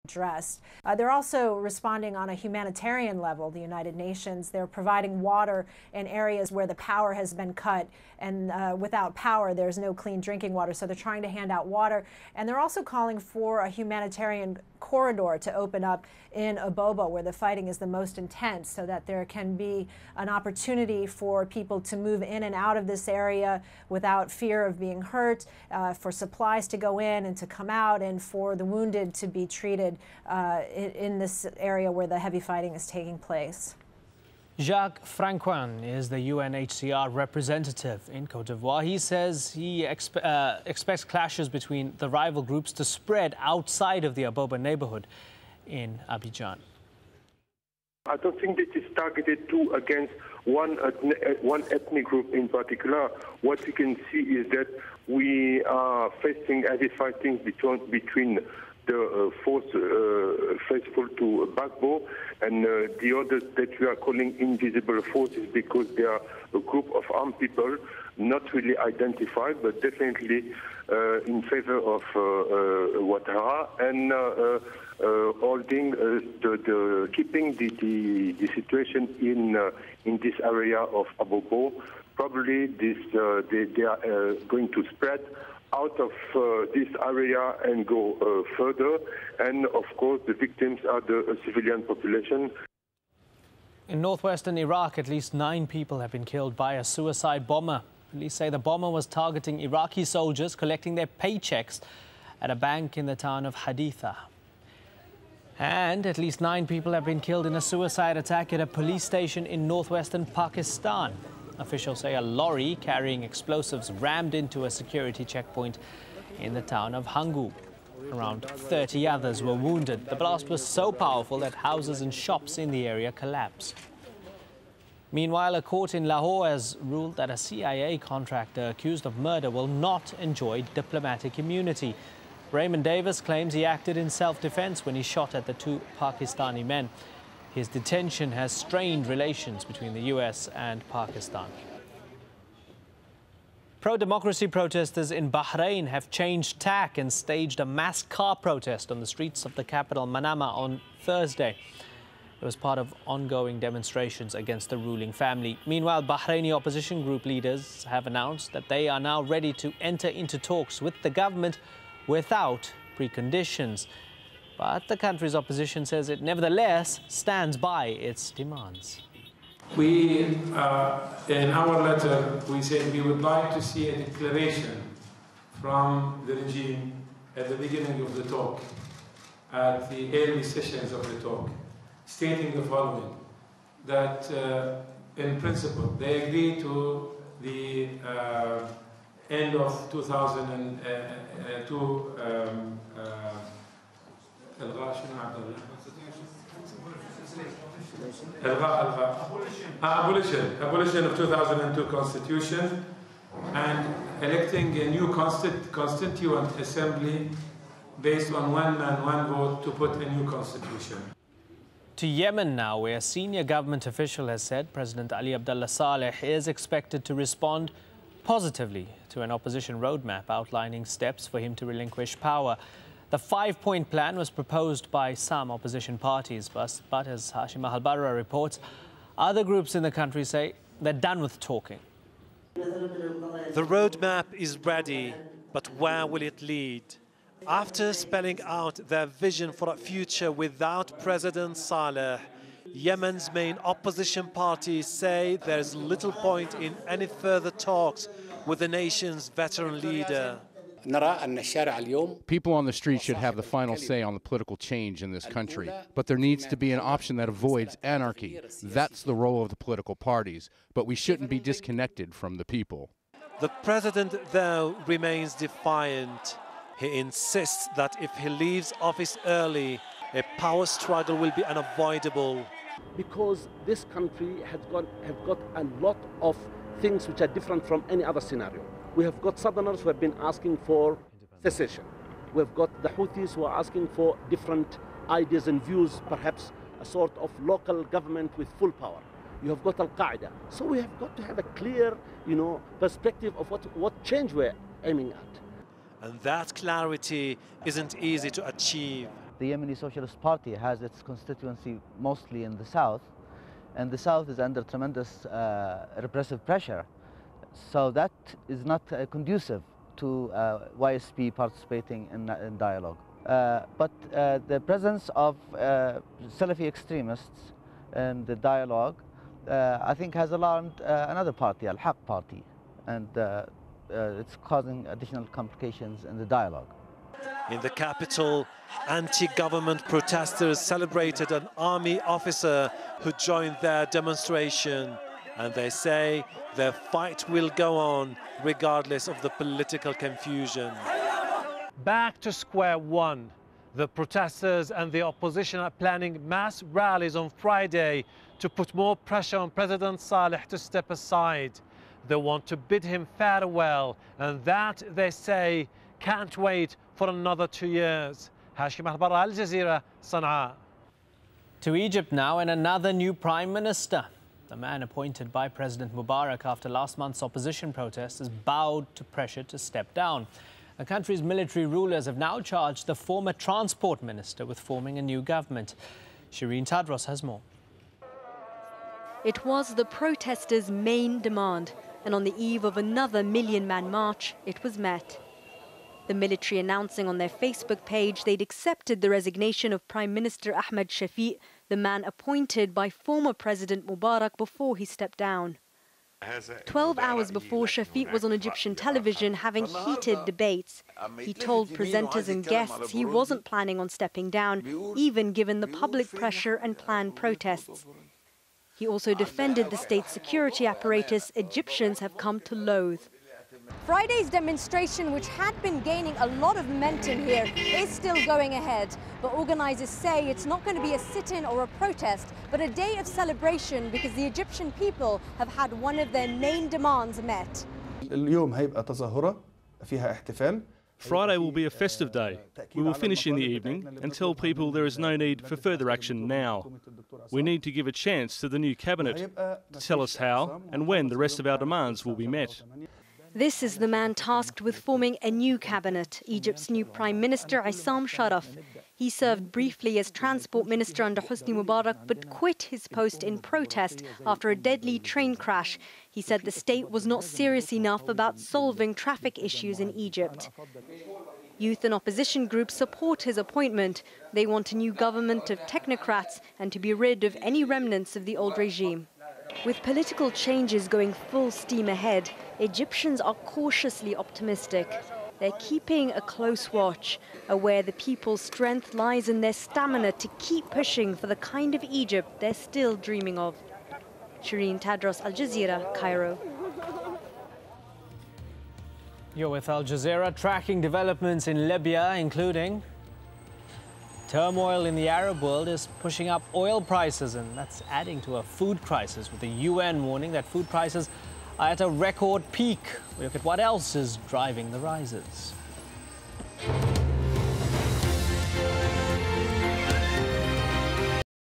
addressed. They're also responding on a humanitarian level, the United Nations. They're providing water in areas where the power has been cut, and without power there's no clean drinking water, so they're trying to hand out water. And they're also calling for a humanitarian corridor to open up in Abobo, where the fighting is the most intense, so that there can be an opportunity for people to move in and out of this area without fear of being hurt, for supplies to go in and to come out, and for the wounded to be treated in this area where the heavy fighting is taking place. Jacques Francoin is the UNHCR representative in Côte d'Ivoire. He says he expects clashes between the rival groups to spread outside of the Abobo neighborhood in Abidjan. I don't think this is targeted against one ethnic group in particular. What we can see is that we are facing heavy fighting between the force faithful to Gbagbo and the others that we are calling invisible forces, because they are a group of armed people not really identified, but definitely in favor of Ouattara and holding keeping the situation in this area of Abobo. Probably they are going to spread out of this area and go further, and of course the victims are the civilian population. In northwestern Iraq, at least 9 people have been killed by a suicide bomber. Police say the bomber was targeting Iraqi soldiers collecting their paychecks at a bank in the town of Haditha. And at least 9 people have been killed in a suicide attack at a police station in northwestern Pakistan. Officials say a lorry carrying explosives rammed into a security checkpoint in the town of Hangu. Around 30 others were wounded. The blast was so powerful that houses and shops in the area collapsed. Meanwhile, a court in Lahore has ruled that a CIA contractor accused of murder will not enjoy diplomatic immunity. Raymond Davis claims he acted in self-defense when he shot at the 2 Pakistani men. His detention has strained relations between the US and Pakistan. Pro-democracy protesters in Bahrain have changed tack and staged a mass car protest on the streets of the capital Manama on Thursday. It was part of ongoing demonstrations against the ruling family. Meanwhile, Bahraini opposition group leaders have announced that they are now ready to enter into talks with the government without preconditions. But the country's opposition says it nevertheless stands by its demands. We, in our letter, we said we would like to see a declaration from the regime at the beginning of the talk, at the early sessions of the talk, stating the following, that in principle they agree to the end of 2002 abolition of 2002 constitution and electing a new constituent assembly based on one man, one vote to put a new constitution. To Yemen now, where a senior government official has said President Ali Abdullah Saleh is expected to respond positively to an opposition roadmap outlining steps for him to relinquish power. The 5-point plan was proposed by some opposition parties, but as Hashim Al-Barra reports, other groups in the country say they're done with talking. The roadmap is ready, but where will it lead? After spelling out their vision for a future without President Saleh, Yemen's main opposition parties say there's little point in any further talks with the nation's veteran leader. People on the street should have the final say on the political change in this country, but there needs to be an option that avoids anarchy. That's the role of the political parties, but we shouldn't be disconnected from the people. The president, though, remains defiant. He insists that if he leaves office early, a power struggle will be unavoidable. Because this country has got a lot of things which are different from any other scenario. We have got Southerners who have been asking for secession. We've got the Houthis who are asking for different ideas and views, perhaps a sort of local government with full power. You have got Al-Qaeda. So we have got to have a clear, perspective of what change we're aiming at. And that clarity isn't easy to achieve. The Yemeni Socialist Party has its constituency mostly in the south, and the south is under tremendous repressive pressure. So that is not conducive to YSP participating in dialogue. But the presence of Salafi extremists in the dialogue, I think, has alarmed another party, Al-Haq party, and it's causing additional complications in the dialogue. In the capital, anti-government protesters celebrated an army officer who joined their demonstration, and they say their fight will go on regardless of the political confusion. Back to square one. The protesters and the opposition are planning mass rallies on Friday to put more pressure on President Saleh to step aside. They want to bid him farewell, and that, they say, can't wait for another 2 years. Hashim Al-Barra, AlJazeera, Sana'a. To Egypt now, and another new prime minister. The man appointed by President Mubarak after last month's opposition protests has bowed to pressure to step down. The country's military rulers have now charged the former transport minister with forming a new government. Shireen Tadros has more. It was the protesters' main demand, and on the eve of another million-man march, it was met. The military announcing on their Facebook page they'd accepted the resignation of Prime Minister Ahmed Shafiq, the man appointed by former President Mubarak before he stepped down. 12 hours before, Shafiq was on Egyptian television having heated debates. He told presenters and guests he wasn't planning on stepping down, even given the public pressure and planned protests. He also defended the state security apparatus Egyptians have come to loathe. Friday's demonstration, which had been gaining a lot of momentum here, is still going ahead. But organizers say it's not going to be a sit-in or a protest, but a day of celebration because the Egyptian people have had one of their main demands met. اليوم هيبقى تظاهرة فيها احتفال. Friday will be a festive day. We will finish in the evening and tell people there is no need for further action now. We need to give a chance to the new cabinet to tell us how and when the rest of our demands will be met. This is the man tasked with forming a new cabinet, Egypt's new Prime Minister Issam Sharaf. He served briefly as transport minister under Hosni Mubarak but quit his post in protest after a deadly train crash. He said the state was not serious enough about solving traffic issues in Egypt. Youth and opposition groups support his appointment. They want a new government of technocrats and to be rid of any remnants of the old regime. With political changes going full steam ahead, Egyptians are cautiously optimistic. They're keeping a close watch, aware the people's strength lies in their stamina to keep pushing for the kind of Egypt they're still dreaming of. Shireen Tadros, AlJazeera, Cairo. You're with Al Jazeera, tracking developments in Libya, including turmoil in the Arab world is pushing up oil prices, and that's adding to a food crisis, with the UN warning that food prices are at a record peak. We look at what else is driving the rises.